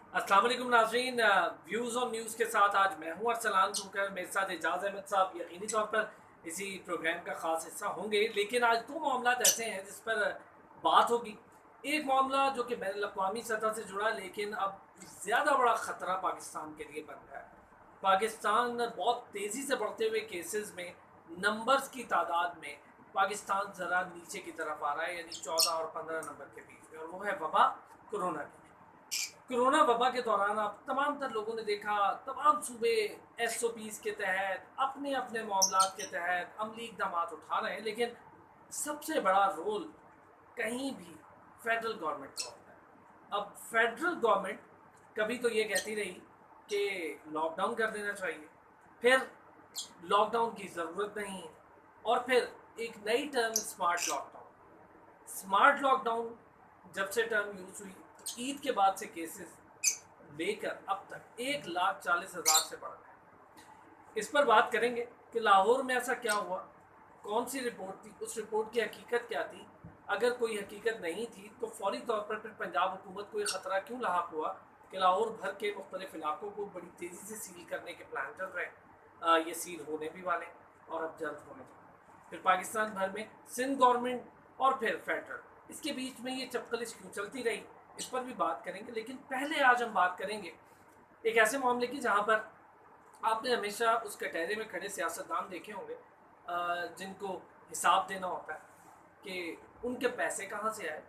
अस्सलाम वालेकुम नाज़रीन, व्यूज़ ऑन न्यूज़ के साथ आज मैं हूँ अरसलान ठोकर। मेरे साथ एजाज अहमद साहब यकीनी तौर पर इसी प्रोग्राम का ख़ास हिस्सा होंगे। लेकिन आज दो मामला ऐसे हैं जिस पर बात होगी। एक मामला जो कि बैन अवी सतह से जुड़ा, लेकिन अब ज़्यादा बड़ा ख़तरा पाकिस्तान के लिए बन रहा है। पाकिस्तान बहुत तेज़ी से बढ़ते हुए केसेस में, नंबर्स की तादाद में पाकिस्तान ज़रा नीचे की तरफ आ रहा है, यानी 14 और 15 नंबर के बीच में, और वो है वबा कोरोना की। कोरोना वबा के दौरान आप तमाम तर लोगों ने देखा, तमाम सूबे एस.ओ.पीज़ के तहत अपने अपने मामलात के तहत अमली इकदाम उठा रहे हैं। लेकिन सबसे बड़ा रोल कहीं भी फेडरल गवर्नमेंट का होता है। अब फेडरल गवर्नमेंट कभी तो ये कहती रही कि लॉकडाउन कर देना चाहिए, फिर लॉकडाउन की ज़रूरत नहीं है, और फिर एक नई term smart lockdown. Smart lockdown जब से टर्म यूज़ हुई, तो ईद के बाद से केसेस लेकर अब तक 1,40,000 से बढ़ गए। इस पर बात करेंगे कि लाहौर में ऐसा क्या हुआ, कौन सी रिपोर्ट थी, उस रिपोर्ट की हकीकत क्या थी, अगर कोई हकीकत नहीं थी तो फौरी तौर पर फिर पंजाब हुकूमत को ये ख़तरा क्यों लाक हुआ कि लाहौर भर के मुख्तलिफ इलाकों को बड़ी तेज़ी से सील करने के प्लान चल रहे हैं। ये सील होने भी वाले और अब जल्द होने वाले। फिर पाकिस्तान भर में सिंध गवर्नमेंट और फिर फेडरल, इसके बीच में ये चपकलिश क्यों चलती रही, इस पर भी बात करेंगे। लेकिन पहले आज हम बात करेंगे एक ऐसे मामले की जहाँ पर आपने हमेशा उस कटहरे में खड़े सियासतदान देखे होंगे जिनको हिसाब देना होता है कि उनके पैसे कहाँ से आए,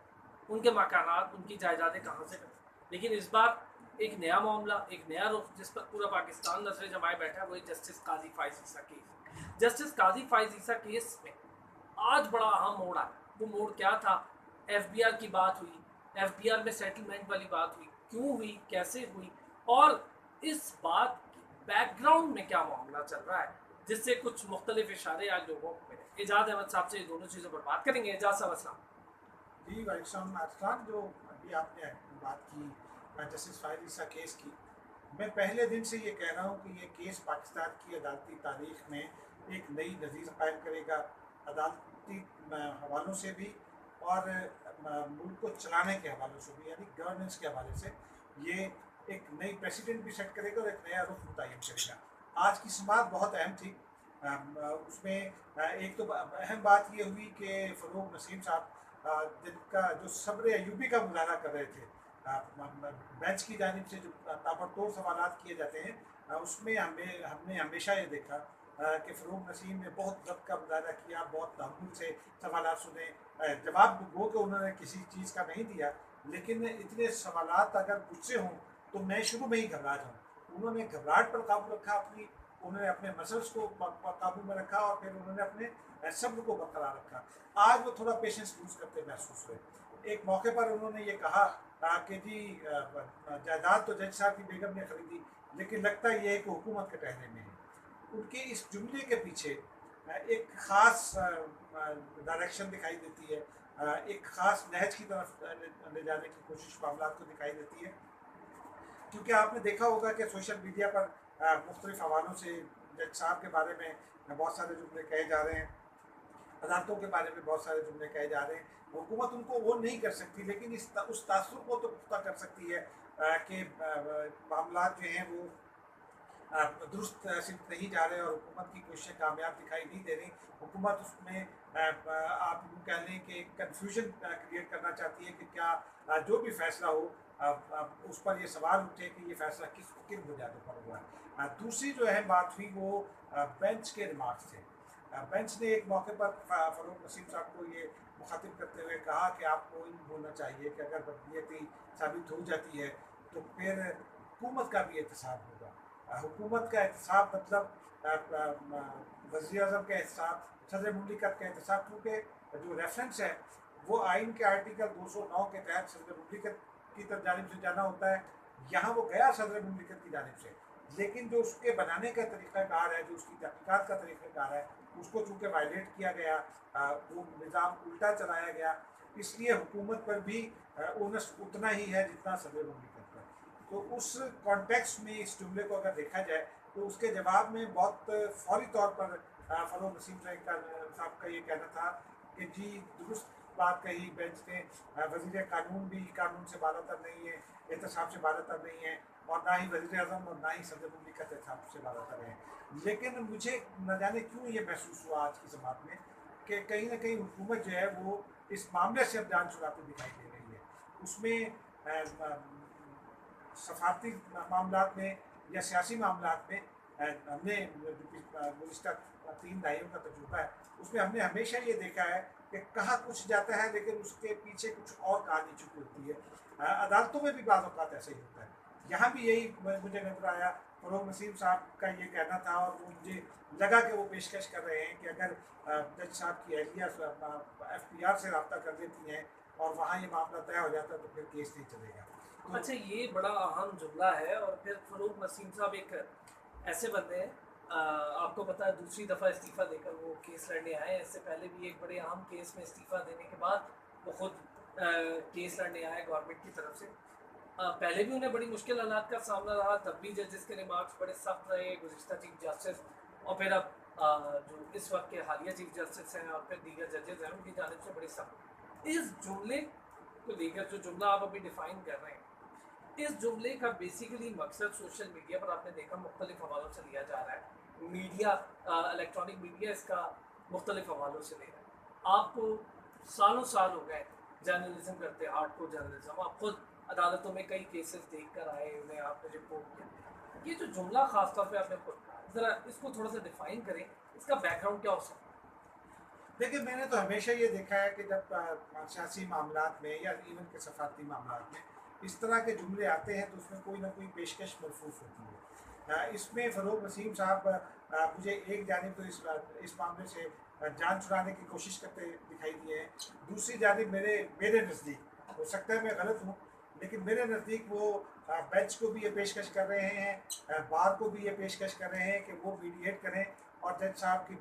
उनके मकानात, उनकी जायदादें कहाँ से बनी। लेकिन इस बार एक नया मामला, एक नया रुख जिस पर पूरा पाकिस्तान नजरें जमाए बैठा है, वही जस्टिस काजी फाइज ईसा केस। जस्टिस काजी फाइज ईसा केस में आज बड़ा अहम मोड़ आया। वो मोड़ क्या था? एफबीआर की बात हुई, एफबीआर में सेटलमेंट वाली बात हुई, क्यों हुई, कैसे हुई, और इस बात की बैकग्राउंड में क्या मामला चल रहा है, जिससे कुछ मुख्तलिफ इशारे आज लोगों को मिले। एजाज अहमद साहब से दोनों चीज़ों पर बात करेंगे। एजाज साहब अस्सलाम। जी वालेकुम अस्सलाम। जो अभी आपने बात की जस्टिस फाइज ईसा केस की, मैं पहले दिन से ये कह रहा हूँ कि ये केस पाकिस्तान की अदालती तारीख में एक नई नज़ीर कायम करेगा, अदालती हवालों से भी और मुल्क को चलाने के हवालों से भी, यानी गवर्नेंस के हवाले से ये एक नई प्रेसिडेंट भी सेट करेगा और एक नया रुख मुतय्यन करेगा। आज की समात बहुत अहम थी। उसमें एक तो अहम बात ये हुई कि फ़रूक नसीम साहब जिनका जो सब्र अयूबी का मुजाहरा कर रहे थे बेंच की जानिब से, जो ताबड़तोड़ सवाल किए जाते हैं, उसमें हमने हमेशा ये देखा कि फ़रूक नसीम ने बहुत ज़ब्त का मुजाहरा किया, बहुत तहम्मुल से सवाल सुने। जवाब गो कि उन्होंने किसी चीज़ का नहीं दिया, लेकिन इतने सवाल अगर मुझसे हों तो मैं शुरू में ही घबरा जाऊँ। उन्होंने घबराहट पर काबू रखा अपनी, उन्होंने अपने मसल्स को काबू में रखा और फिर उन्होंने अपने सब्र को बरकरार रखा। आज वो थोड़ा पेशेंस लूज करते महसूस हुए। एक मौके पर उन्होंने ये कहा कि जी जायदाद तो जज साहब की बेगम ने खरीदी, लेकिन लगता ये है कि हुकूमत के टहने में है। उनके इस जुमले के पीछे एक ख़ास डायरेक्शन दिखाई देती है, एक ख़ास नहज की तरफ ले जाने की कोशिश मामला को दिखाई देती है। क्योंकि आपने देखा होगा कि सोशल मीडिया पर मुख्तलिफ हवालों से जज साहब के बारे में बहुत सारे जुमले कहे जा रहे हैं, अदालतों के बारे में बहुत सारे जुमले कहे जा रहे हैं। हुकूमत उनको वो नहीं कर सकती, लेकिन उस तासुर को तो पुख्ता कर सकती है कि मामला जो हैं वो दुरुस्त सिमत नहीं जा रहे और हुकूमत की कोशिशें कामयाब दिखाई नहीं दे रही। हुकूमत उसमें आप यूँ कह लें कि कन्फ्यूजन क्रिएट करना चाहती है कि क्या जो भी फैसला हो उस पर ये सवाल उठे कि ये फैसला किन बुनियादों पर हुआ है। दूसरी जो अहम बात हुई वो बेंच के रिमार्क्स थे। बेंच ने एक मौके पर फ़रूक नसीम साहब को ये मुखातिब करते हुए कहा कि आपको इन बोलना चाहिए कि अगर बदनीयती साबित हो जाती है तो फिर हुकूमत का भी एहतसाब होगा। हुकूमत का एहतसाब मतलब वज़ीर आज़म का एहतसाब, सदर मुमलिकत का एहतसाब, क्योंकि जो रेफरेंस है वो आइन के आर्टिकल 209 के तहत सदर मुमलिकत की तरफ जानिब से जाना होता है। यहाँ वो गया सदर मुमलिकत की जानिब से, लेकिन जो उसके बनाने का तरीक़ाकार है, जो उसकी तहक़ीक़ात का तरीक़ाकार है, उसको चूँकि वायलेट किया गया, वो निज़ाम उल्टा चलाया गया, इसलिए हुकूमत पर भी ओनस उतना ही है जितना सदर मुमलिकत पर। तो उस कॉन्टेक्स्ट में इस जुमले को अगर देखा जाए तो उसके जवाब में बहुत फौरी तौर पर फ़रूक नसीम साहब का ये कहना था कि जी दुरुस्त बात कही बेंच ने, वज़ीर कानून भी कानून से बालातर नहीं है, एहतसाब से बाला नहीं हैं, और ना ही वज़ीर आज़म और ना ही सदर मुमलिकत एहतसाब से बाला हैं। लेकिन मुझे न जाने क्यों ये महसूस हुआ आज की ज़मात में कि कहीं ना कहीं हुकूमत जो है वो इस मामले से अब जान छुड़ाती दिखाई दे रही है। उसमें सफारती मामलात में या सियासी मामलात में हमने गुज़िश्ता 3 दहाइयों का तजुर्बा है, उसमें हमने हमेशा ये देखा है कि कहा कुछ जाता है लेकिन उसके पीछे कुछ और कहानी छुपी होती है। अदालतों में भी बाज़ औक़ात ऐसा ही होता है। यहाँ भी यही मुझे नजर आया। फ़रोग़ नसीम साहब का ये कहना था और वो मुझे लगा कि वो पेशकश कर रहे हैं कि अगर जज साहब की अहलिया FPR से रब्ता कर देती हैं और वहाँ ये मामला तय हो जाता है तो फिर केस नहीं चलेगा। तो अच्छा, ये बड़ा अहम जुमला है। और फिर फ़रोग़ नसीम साहब एक ऐसे बंदे हैं, आपको पता है दूसरी दफ़ा इस्तीफ़ा देकर वो केस लड़ने आए हैं। इससे पहले भी एक बड़े अहम केस में इस्तीफ़ा देने के बाद वो ख़ुद केस लड़ने आए गवर्नमेंट की तरफ से। पहले भी उन्हें बड़ी मुश्किल हालात का सामना रहा, तब भी जजेस के रिमार्क्स बड़े सख्त रहे, गुज़िश्ता चीफ जस्टिस और फिर अब जो इस वक्त के हालिया चीफ जस्टिस हैं और फिर दीगर जजेस हैं उनकी जानिब से बड़ी सख्त। इस जुमले को लेकर जो जुमला आप अभी डिफ़ाइन कर रहे हैं, इस जुमले का बेसिकली मकसद सोशल मीडिया पर आपने देखा मुख्तलिफ हवालों से लिया जा रहा है। मीडिया, इलेक्ट्रॉनिक मीडिया इसका मुख्तलिफ हवालों से ले रहा है। आपको सालों साल हो गए जर्नलिज्म करते, हार्डकोर जर्नलिज्म। आप खुद अदालतों में कई केसेस देख कर आए, उन्हें आपने रिपोर्ट किया। ये जो जुमला ख़ास तौर पे आपने खुद कहा, ज़रा इसको थोड़ा सा डिफ़ाइन करें, इसका बैकग्राउंड क्या हो सकता है? देखिए, मैंने तो हमेशा ये देखा है कि जब सियासी मामलात में या इवन के सफारती मामलात में इस तरह के जुमले आते हैं तो उसमें कोई ना कोई पेशकश मलफूफ होती है। इसमें फ़रोग़ नसीम साहब मुझे एक जानिब तो इस मामले से जान छुड़ाने की कोशिश करते दिखाई दिए हैं, दूसरी जानिब मेरे नज़दीक, हो सकता है मैं गलत हूँ, लेकिन मेरे नज़दीक वो बेंच को भी ये पेशकश कर रहे हैं, बार को भी ये पेशकश कर रहे हैं कि वो मीडिएट करें और जज साहब की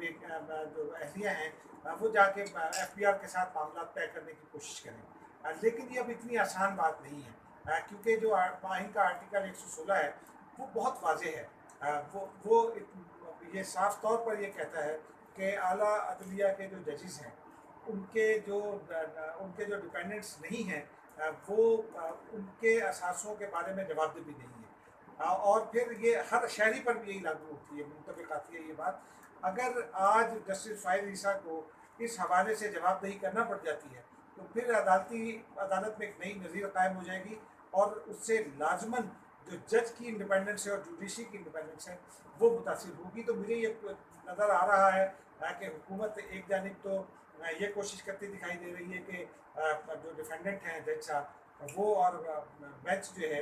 जो अहलिया हैं वो जाके FPR के साथ मामला तय करने की कोशिश करें। लेकिन ये अब इतनी आसान बात नहीं है, क्योंकि जो आइन का आर्टिकल 116 है वो बहुत वाज़ेह है। वो ये साफ तौर पर ये कहता है कि आला अदलिया के जो जजेस हैं उनके जो डिपेंडेंट्स नहीं हैं वो उनके असासों के बारे में जवाबदेही नहीं है। और फिर ये हर शहरी पर भी यही लागू होती है, मुंतबिक आती है ये बात। अगर आज जस्टिस फ़ाइज़ ईसा को इस हवाले से जवाबदेही करना पड़ जाती है तो फिर अदालत में एक नई नज़ीर कायम हो जाएगी और उससे लाजमन जो जज की इंडिपेंडेंस है और जुडिशरी की इंडिपेंडेंस है वो मुतासिर होगी। तो मुझे ये नज़र आ रहा है कि हुकूमत एक जानिब तो ये कोशिश करती दिखाई दे रही है कि जो डिफेंडेंट हैं जज साहब वो और बेंच जो है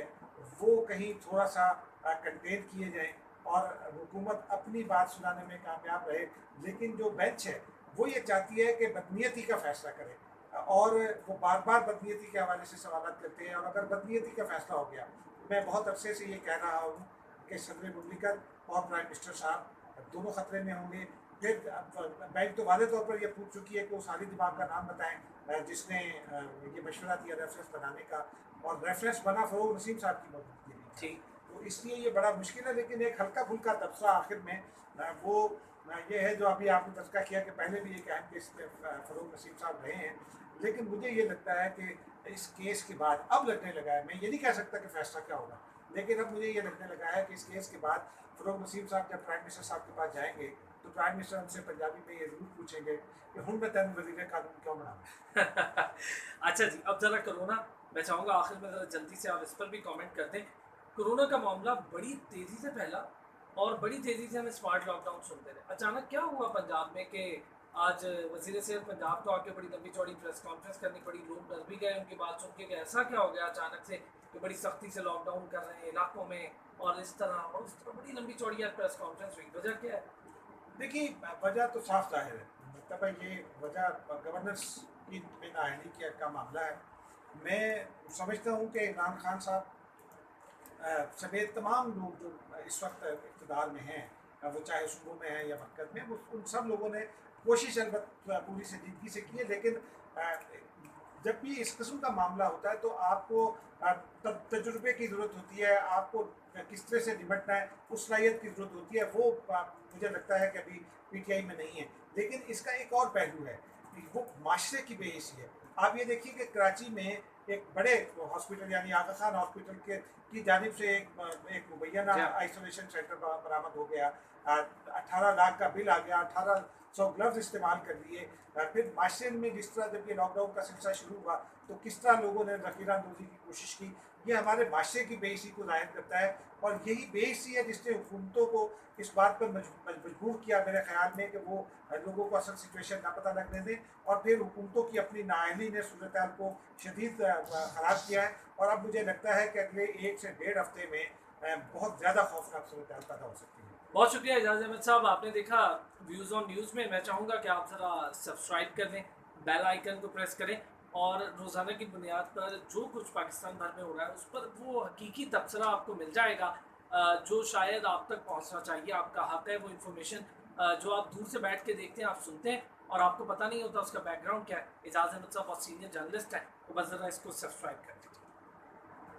वो कहीं थोड़ा सा कंटेन किए जाएं और हुकूमत अपनी बात सुनाने में कामयाब रहे। लेकिन जो बेंच है वो ये चाहती है कि बदनीयती का फ़ैसला करे और वो बार बार बदनीयती के हवाले से सवाल करते हैं। और अगर बदनीयती का फ़ैसला हो गया, मैं बहुत अरसे से ये कह रहा हूँ कि सदर मुमलिकत और प्राइम मिनिस्टर साहब दोनों ख़तरे में होंगे। फिर बैंक तो वादे तौर पर यह पूछ चुकी है कि उस आली दिमाग का नाम बताएं जिसने ये मशवरा दिया रेफरेंस बनाने का, और रेफरेंस बना फ़रोग़ नसीम साहब की मौजूदगी में। ठीक। तो इसलिए ये बड़ा मुश्किल है। लेकिन एक हल्का फुल्का तबसरा आखिर में वो ये है जो अभी आपने तज़किरा किया कि पहले भी एक अहम केस में फ़रोग़ नसीम साहब रहे हैं। लेकिन मुझे ये लगता है कि इस केस के बाद अब लगने लगा है, मैं ये नहीं कह सकता कि फ़ैसला क्या होगा, लेकिन अब मुझे ये लगने लगा है कि इस केस के बाद फ़रोग़ नसीम साहब जब प्राइम मिनिस्टर साहब के पास जाएंगे तो प्राइम मिनिस्टर उनसे पंजाबी में ये ज़रूर पूछेंगे कि हुण मैं तेन वज़ीर कानून क्यों बनाऊँ। अच्छा जी, अब ज़रा कोरोना, मैं चाहूँगा आखिर में ज़रा जल्दी से आप इस पर भी कमेंट कर दें। कोरोना का मामला बड़ी तेज़ी से फैला और बड़ी तेज़ी से हमें स्मार्ट लॉकडाउन सुनते रहे। अचानक क्या हुआ पंजाब में कि आज वज़ीर सेहत पंजाब को आके बड़ी लंबी चौड़ी प्रेस कॉन्फ्रेंस करनी पड़ी, लोग डर भी गए उनकी बात सुन के कि ऐसा क्या हो गया अचानक से कि बड़ी सख्ती से लॉकडाउन कर रहे हैं इलाकों में, और इस तरह बड़ी लंबी चौड़ी आज प्रेस कॉन्फ्रेंस हुई, वजह क्या है? देखिए, वजह तो साफ जाहिर है, मतलब है ये वजह गवर्नेंस की नाअहली का मामला है। मैं समझता हूँ कि इमरान खान साहब समेत तमाम लोग जो इस वक्त इक़्तिदार में हैं, वो चाहे सूबों में हैं या मरकज़ में, वो उन सब लोगों ने कोशिश अलबत्ता पूरी संजीदगी से की है। लेकिन जब भी इस किस्म का मामला होता है तो आपको तजुर्बे की ज़रूरत होती है, आपको किस तरह से निपटना है उस सलाहियत की ज़रूरत होती है। वो मुझे लगता है कि अभी PTI में नहीं है। लेकिन इसका एक और पहलू है, वो माशरे की बेहिसी है। आप ये देखिए कि कराची में ایک بڑے ہاسپٹل یعنی آغا خان ہاسپٹل کے کی جانب سے ایک مبینہ جی آئسولیشن سینٹر برآمد ہو گیا. 18 لاکھ کا بل آ گیا, 1800 گلوز استعمال کر لیے. پھر معاشرے میں جس طرح جب یہ لاک ڈاؤن کا سلسلہ شروع ہوا تو کس طرح لوگوں نے ذخیرہ اندوزی کی کوشش کی, یہ ہمارے معاشرے کی بے حسی کو ظاہر کرتا ہے. اور یہی بے حسی ہے جس نے حکومتوں کو اس بات پر مجبور کیا میرے خیال میں کہ وہ لوگوں کو اصل سچویشن نہ پتہ لگنے دیں, اور پھر حکومتوں کی اپنی نااہلی نے صورتحال کو شدید خراب کیا ہے. اور اب مجھے لگتا ہے کہ اگلے 1 سے 1.5 ہفتے میں بہت زیادہ خوفناک صورتحال پیدا ہو سکتی ہے. بہت شکریہ اعجاز احمد صاحب, آپ نے دیکھا ویوز آن نیوز میں. میں چاہوں گا کہ آپ ذرا سبسکرائب کر لیں, بیل آئیکن کو پریس کریں, اور روزانہ کی بنیاد پر جو کچھ پاکستان بھر میں ہو رہا ہے اس پر وہ حقیقی تبصرہ آپ کو مل جائے گا جو شاید آپ تک پہنچنا چاہیے. آپ کا حق ہے وہ انفارمیشن جو آپ دور سے بیٹھ کے دیکھتے ہیں, آپ سنتے ہیں اور آپ کو پتہ نہیں ہوتا اس کا بیک گراؤنڈ کیا ہے. اعجاز احمد صاحب بہت سینئر جرنلسٹ ہیں, تو بس ذرا اس کو سبسکرائب کر دیں.